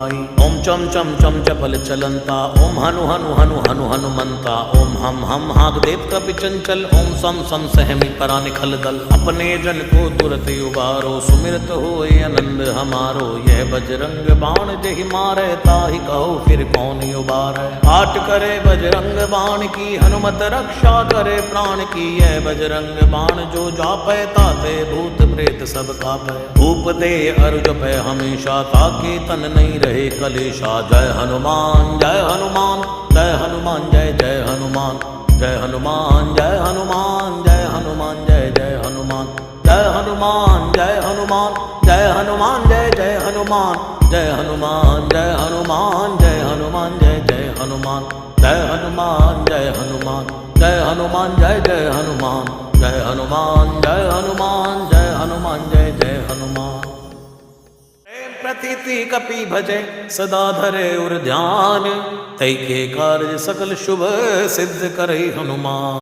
ओम चम चम चम चपल चलंता, ओम हनु हनु हनु हनु हनुमंता, ओम हम हाग देव कपि चंचल, ओम सम सम सहमी परा निखल दल। अपने जन को तुरत उबारो, सुमिरत होए आनंद हमारो। यह बजरंग बाण जहि मारे, ताहि कहो फिर कौन उबारे। पाठ करे बजरंग बाण की, हनुमत रक्षा करे प्राण की। यह बजरंग बाण जो जापै, ताते भूत प्रेत सब कापै। धूप दे अरु जपै हमेशा, ताके तन नहीं रहे कलेशा। जय हनुमान जय हनुमान जय हनुमान जय जय हनुमान। जय हनुमान जय हनुमान जय हनुमान जय जय हनुमान। जय हनुमान जय हनुमान जय हनुमान जय जय हनुमान। जय हनुमान जय हनुमान जय हनुमान जय जय हनुमान। जय हनुमान जय हनुमान जय हनुमान जय जय हनुमान। जय हनुमान जय हनुमान जय हनुमान जय जय हनुमान। प्रतीति कपि भजे सदा धरे उर ध्यान, तै के कार्य सकल शुभ सिद्ध करे हनुमान।